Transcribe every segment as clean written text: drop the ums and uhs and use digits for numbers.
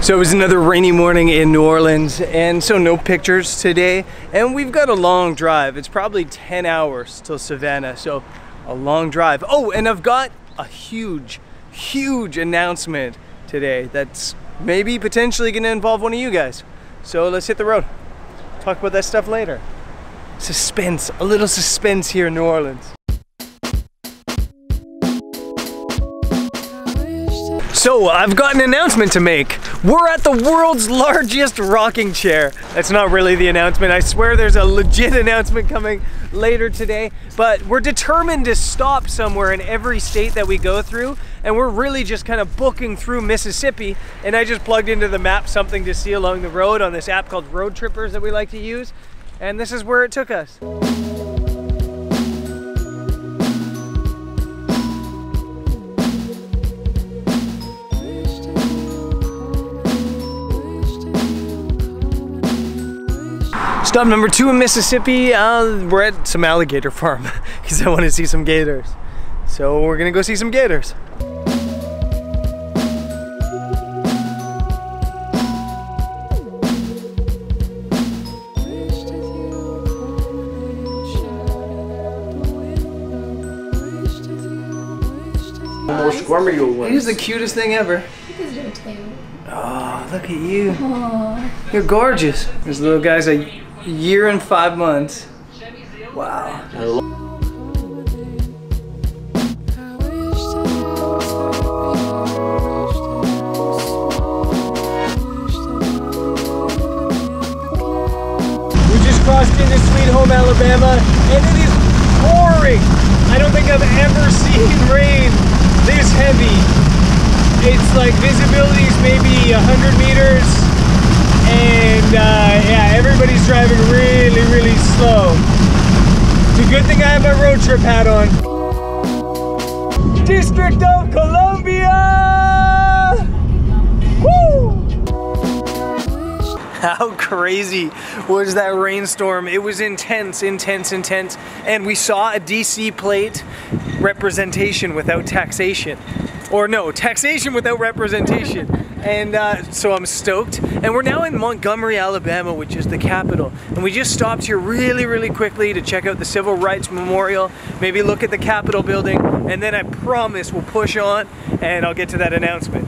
So it was another rainy morning in New Orleans, and so no pictures today, and we've got a long drive. It's probably 10 hours till Savannah, so a long drive. Oh, and I've got a huge announcement today that's maybe potentially gonna involve one of you guys. So let's hit the road. Talk about that stuff later. Suspense, a little suspense here in New Orleans. So I've got an announcement to make. We're at the world's largest rocking chair. That's not really the announcement. I swear there's a legit announcement coming later today, but we're determined to stop somewhere in every state that we go through, and we're really just kind of booking through Mississippi, and I just plugged into the map something to see along the road on this app called Road Trippers that we like to use, and this is where it took us. Stop number 2 in Mississippi, we're at some alligator farm because I want to see some gators. So we're gonna go see some gators. He's the cutest thing ever. Oh, look at you. Aww. You're gorgeous. This little guy's a year and 5 months. Wow. We just crossed into Sweet Home, Alabama, and it is pouring. I don't think I've ever seen rain this heavy. It's like visibility is maybe 100 meters, and yeah, everybody's driving really slow. It's a good thing I have my road trip hat on. District of Columbia! Woo! How crazy was that rainstorm? It was intense, and we saw a DC plate, representation without taxation. Or no, taxation without representation. And so I'm stoked. And we're now in Montgomery, Alabama, which is the capital. And we just stopped here really quickly to check out the Civil Rights Memorial, maybe look at the Capitol building, and then I promise we'll push on and I'll get to that announcement.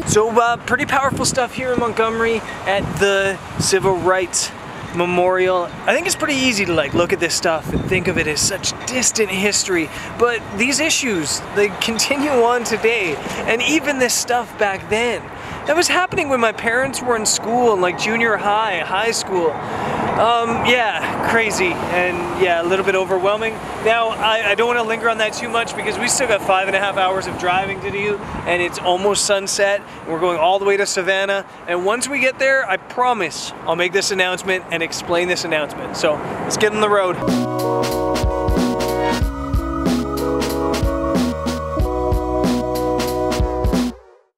So pretty powerful stuff here in Montgomery at the Civil Rights Memorial. I think it's pretty easy to like look at this stuff and think of it as such distant history, but these issues, they continue on today, and even this stuff back then. That was happening when my parents were in school, in like junior high school. Yeah, crazy, and yeah, a little bit overwhelming. Now, I don't want to linger on that too much because we still got 5.5 hours of driving to do, and it's almost sunset. We're going all the way to Savannah, and once we get there, I promise I'll make this announcement and explain this announcement. So, let's get on the road.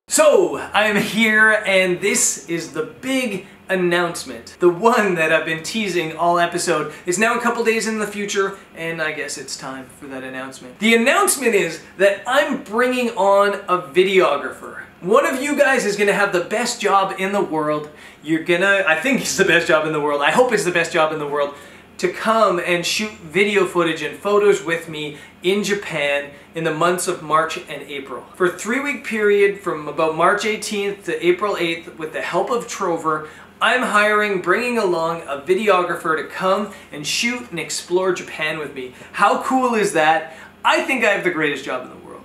So, I am here, and this is the big announcement. The one that I've been teasing all episode. Is now a couple days in the future, and I guess it's time for that announcement. The announcement is that I'm bringing on a videographer. One of you guys is gonna have the best job in the world. I think it's the best job in the world. I hope it's the best job in the world. To come and shoot video footage and photos with me in Japan in the months of March and April. For a 3-week period from about March 18th to April 8th, with the help of Trover, I'm bringing along a videographer to come and shoot and explore Japan with me. How cool is that? I think I have the greatest job in the world.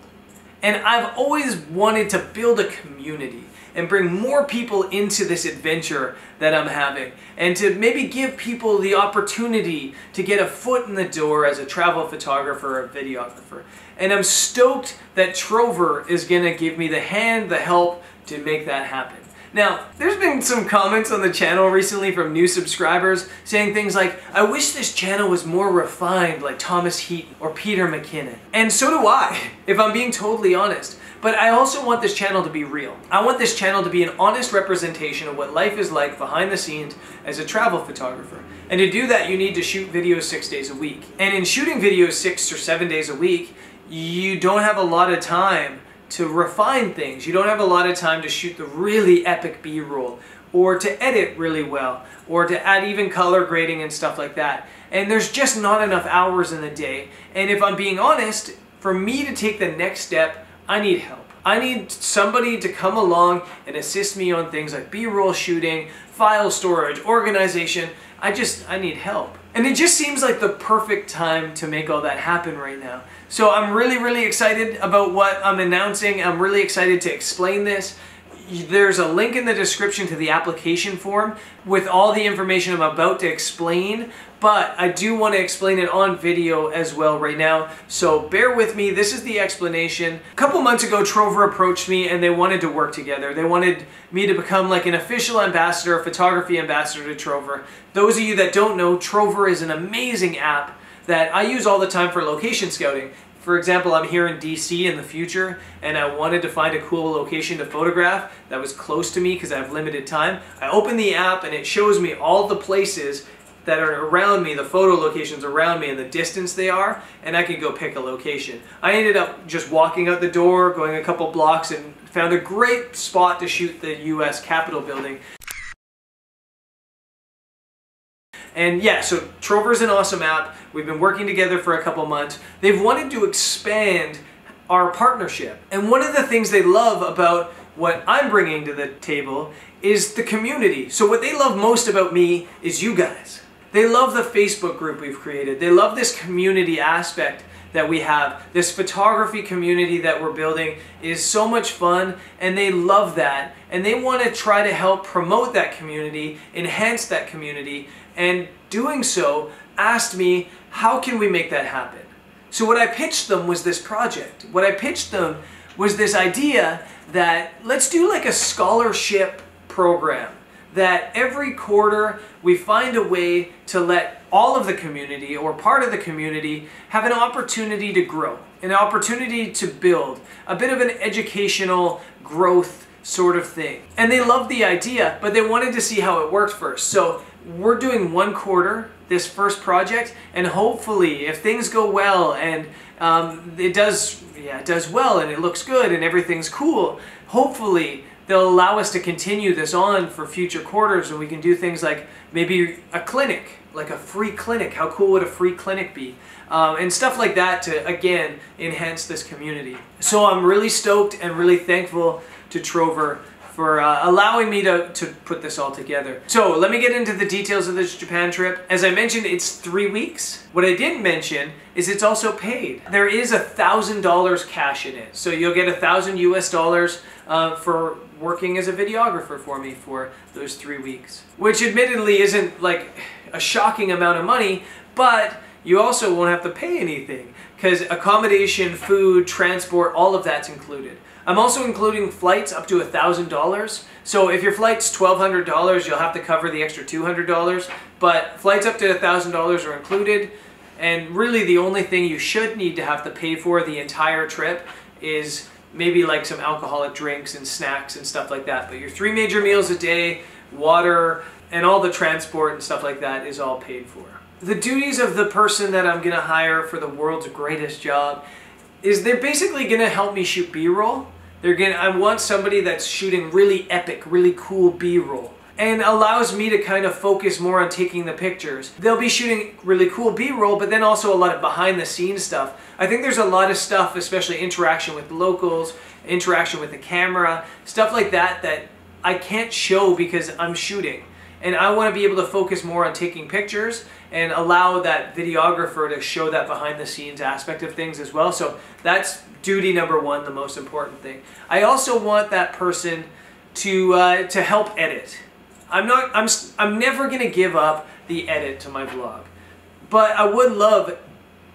And I've always wanted to build a community and bring more people into this adventure that I'm having, and to maybe give people the opportunity to get a foot in the door as a travel photographer or videographer. And I'm stoked that Trover is gonna give me the help to make that happen. Now, there's been some comments on the channel recently from new subscribers saying things like, I wish this channel was more refined like Thomas Heaton or Peter McKinnon. And so do I, if I'm being totally honest. But I also want this channel to be real. I want this channel to be an honest representation of what life is like behind the scenes as a travel photographer. And to do that, you need to shoot videos 6 days a week. And in shooting videos 6 or 7 days a week, you don't have a lot of time to refine things. You don't have a lot of time to shoot the really epic B-roll, or to edit really well, or to add even color grading and stuff like that. And there's just not enough hours in the day. And if I'm being honest, for me to take the next step, I need help. I need somebody to come along and assist me on things like B-roll shooting, file storage, organization. I need help. And it just seems like the perfect time to make all that happen right now. So I'm really excited about what I'm announcing. I'm really excited to explain this. There's a link in the description to the application form with all the information I'm about to explain, but I do want to explain it on video as well right now, so bear with me. This is the explanation. A couple months ago, Trover approached me and they wanted to work together. They wanted me to become like an official ambassador, a photography ambassador to Trover. Those of you that don't know, Trover is an amazing app that I use all the time for location scouting. For example, I'm here in DC in the future and I wanted to find a cool location to photograph that was close to me because I have limited time. I open the app and it shows me all the places that are around me, the photo locations around me and the distance they are, and I can go pick a location. I ended up just walking out the door, going a couple blocks, and found a great spot to shoot the US Capitol building. And yeah, so Trover's an awesome app. We've been working together for a couple months. They've wanted to expand our partnership. And one of the things they love about what I'm bringing to the table is the community. So what they love most about me is you guys. They love the Facebook group we've created. They love this community aspect that we have. This photography community that we're building is so much fun, and they love that. And they want to try to help promote that community, enhance that community, and doing so asked me, how can we make that happen? So what I pitched them was this project. What I pitched them was this idea that let's do like a scholarship program, that every quarter we find a way to let all of the community or part of the community have an opportunity to grow, an opportunity to build, a bit of an educational growth sort of thing. And they loved the idea, but they wanted to see how it worked first. So we're doing 1 quarter, this first project, and hopefully if things go well and it does well and it looks good and everything's cool, hopefully they'll allow us to continue this on for future quarters, and we can do things like maybe a clinic, like a free clinic. How cool would a free clinic be? And stuff like that to, again, enhance this community. So I'm really stoked and really thankful to Trover for allowing me to put this all together. So let me get into the details of this Japan trip. As I mentioned, it's 3 weeks. What I didn't mention is it's also paid. There is $1,000 cash in it. So you'll get $1,000 US for working as a videographer for me for those 3 weeks. Which admittedly isn't like a shocking amount of money, but you also won't have to pay anything because accommodation, food, transport, all of that's included. I'm also including flights up to $1,000. So if your flight's $1,200, you'll have to cover the extra $200. But flights up to $1,000 are included. And really the only thing you should need to have to pay for the entire trip is maybe like some alcoholic drinks and snacks and stuff like that. But your 3 major meals a day, water, and all the transport and stuff like that is all paid for. The duties of the person that I'm gonna hire for the world's greatest job is they're basically gonna help me shoot B-roll. I want somebody that's shooting really epic, really cool B-roll and allows me to kind of focus more on taking the pictures. They'll be shooting really cool B-roll, but then also a lot of behind the scenes stuff. I think there's a lot of stuff, especially interaction with locals, interaction with the camera, stuff like that that I can't show because I'm shooting. And I want to be able to focus more on taking pictures and allow that videographer to show that behind the scenes aspect of things as well. So that's duty number 1, the most important thing. I also want that person to help edit. I'm never going to give up the edit to my vlog, but I would love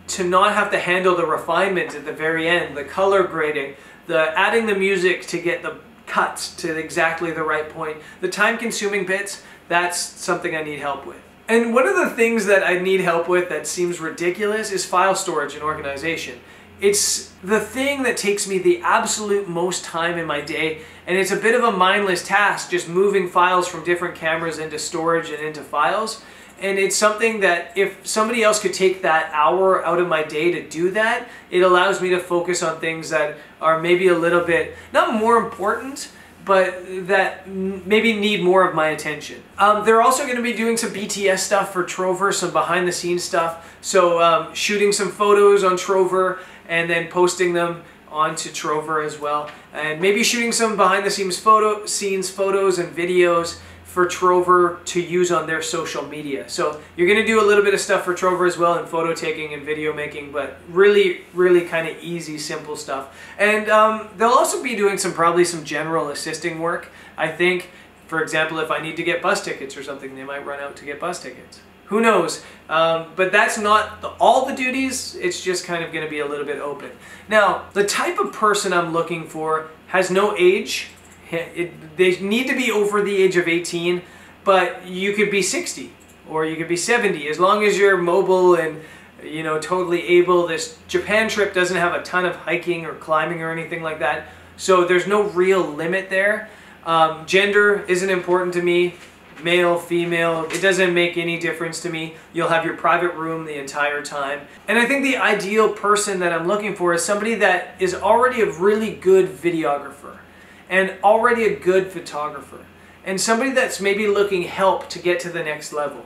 to not have to handle the refinement at the very end, the color grading, the adding the music to get the cuts to exactly the right point. The time-consuming bits, that's something I need help with. And one of the things that I need help with that seems ridiculous is file storage and organization. It's the thing that takes me the absolute most time in my day, and it's a bit of a mindless task just moving files from different cameras into storage and into files. And it's something that if somebody else could take that hour out of my day to do that, it allows me to focus on things that are maybe a little bit, not more important, but that maybe need more of my attention. They're also going to be doing some BTS stuff for Trover, some behind the scenes stuff. So shooting some photos on Trover and then posting them onto Trover as well. And maybe shooting some behind the scenes photos and videos for Trover to use on their social media. So you're going to do a little bit of stuff for Trover as well, in photo taking and video making, but really kind of easy, simple stuff. And they'll also be doing probably some general assisting work. I think, for example, if I need to get bus tickets or something, they might run out to get bus tickets. Who knows? But that's not all the duties, it's just kind of going to be a little bit open. Now, the type of person I'm looking for has no age. They need to be over the age of 18, but you could be 60 or you could be 70 as long as you're mobile and totally able. This Japan trip doesn't have a ton of hiking or climbing or anything like that, so there's no real limit there. Gender isn't important to me. Male, female, it doesn't make any difference to me. You'll have your private room the entire time. And I think the ideal person that I'm looking for is somebody that is already a really good videographer and already a good photographer, and somebody that's maybe looking help to get to the next level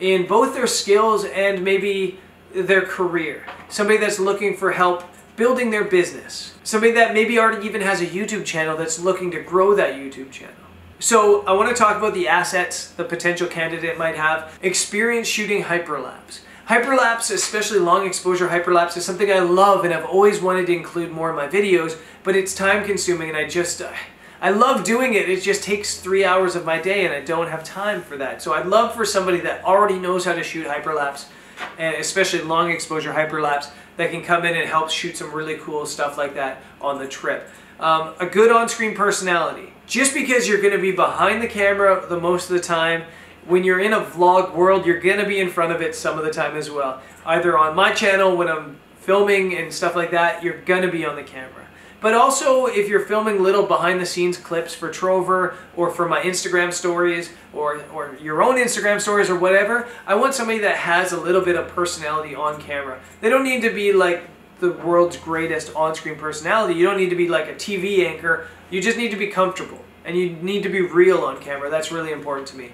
in both their skills and maybe their career. Somebody that's looking for help building their business. Somebody that maybe already even has a YouTube channel that's looking to grow that YouTube channel. So I want to talk about the assets the potential candidate might have. Experience shooting hyperlapse. Hyperlapse, especially long exposure hyperlapse, is something I love and I've always wanted to include more in my videos, but it's time consuming and I love doing it. It just takes 3 hours of my day and I don't have time for that. So I'd love for somebody that already knows how to shoot hyperlapse, and especially long exposure hyperlapse, that can come in and help shoot some really cool stuff like that on the trip. A good on-screen personality. Just because you're going to be behind the camera the most of the time, when you're in a vlog world, you're going to be in front of it some of the time as well. Either on my channel when I'm filming and stuff like that, you're going to be on the camera. But also if you're filming little behind the scenes clips for Trover or for my Instagram stories or your own Instagram stories or whatever, I want somebody that has a little bit of personality on camera. They don't need to be like the world's greatest on-screen personality. You don't need to be like a TV anchor. You just need to be comfortable and you need to be real on camera. That's really important to me.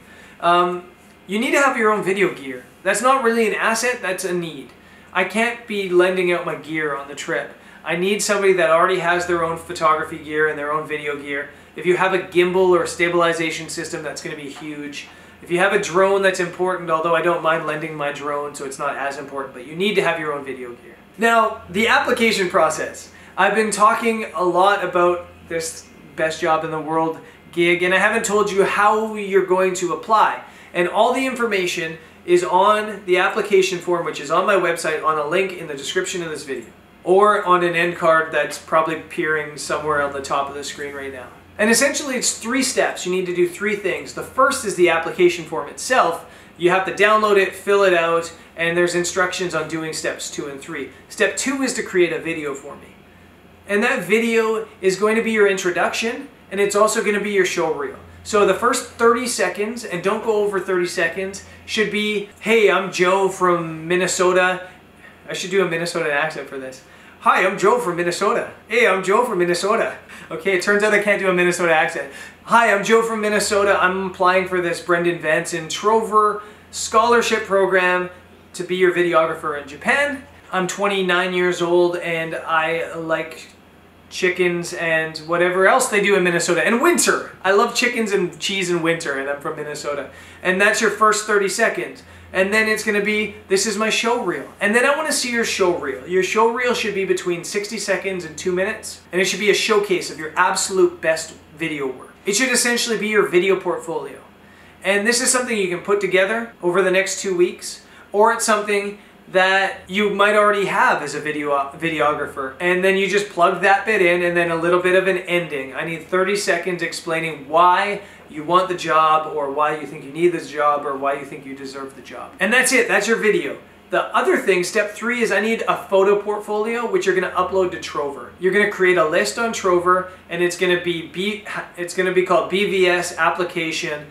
You need to have your own video gear. That's not really an asset, that's a need. I can't be lending out my gear on the trip. I need somebody that already has their own photography gear and their own video gear. If you have a gimbal or a stabilization system, that's going to be huge. If you have a drone, that's important, although I don't mind lending my drone, so it's not as important, but you need to have your own video gear. Now, the application process. I've been talking a lot about this best job in the world gig, and I haven't told you how you're going to apply. And all the information is on the application form, which is on my website, on a link in the description of this video, or on an end card that's probably appearing somewhere on the top of the screen right now. And essentially it's 3 steps. You need to do 3 things. The first is the application form itself. You have to download it, fill it out, and there's instructions on doing steps 2 and 3. Step 2 is to create a video for me. And that video is going to be your introduction, and it's also going to be your show reel. So the first 30 seconds, and don't go over 30 seconds, should be, hey, I'm Joe from Minnesota. I should do a Minnesota accent for this. Hi, I'm Joe from Minnesota. Hey, I'm Joe from Minnesota. Okay, it turns out I can't do a Minnesota accent. Hi, I'm Joe from Minnesota. I'm applying for this Brendan Vanson Trover scholarship program to be your videographer in Japan. I'm 29 years old and I like chickens and whatever else they do in Minnesota. And winter. I love chickens and cheese in winter, and I'm from Minnesota. And that's your first 30 seconds. And then it's going to be, this is my show reel. And then I want to see your show reel. Your show reel should be between 60 seconds and 2 minutes. And it should be a showcase of your absolute best video work. It should essentially be your video portfolio. And this is something you can put together over the next 2 weeks. Or it's something that you might already have as a videographer. And then you just plug that bit in, and then a little bit of an ending. I need 30 seconds explaining why you want the job, or why you think you need this job, or why you think you deserve the job. And that's it, that's your video. The other thing, step 3, is I need a photo portfolio, which you're going to upload to Trover. You're going to create a list on Trover, and it's going to be called BVS application,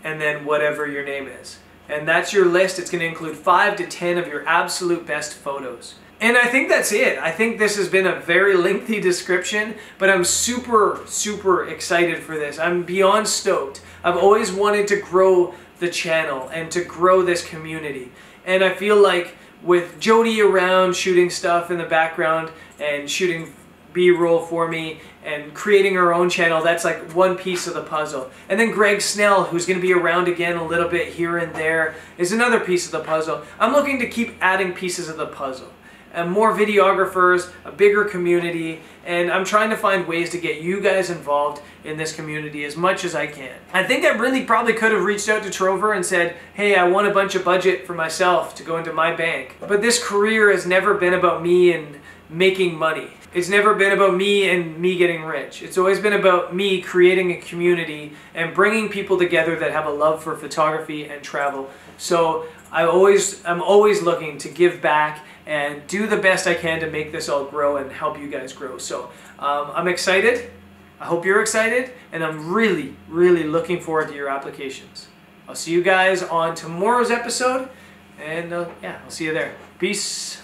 and then whatever your name is. And that's your list. It's going to include 5 to 10 of your absolute best photos. And I think that's it. I think this has been a very lengthy description, but I'm super, super excited for this. I'm beyond stoked. I've always wanted to grow the channel and to grow this community. And I feel like with Jody around shooting stuff in the background and shooting B-roll for me and creating her own channel, that's like one piece of the puzzle. And then Greg Snell, who's going to be around again a little bit here and there, is another piece of the puzzle. I'm looking to keep adding pieces of the puzzle. And more videographers, a bigger community, and I'm trying to find ways to get you guys involved in this community as much as I can. I think I really probably could have reached out to Trover and said, hey, I want a bunch of budget for myself to go into my bank. But this career has never been about me and making money. It's never been about me and me getting rich. It's always been about me creating a community and bringing people together that have a love for photography and travel. So I'm always looking to give back and do the best I can to make this all grow and help you guys grow. So I'm excited. I hope you're excited, and I'm really, really looking forward to your applications. I'll see you guys on tomorrow's episode, and yeah, I'll see you there. Peace.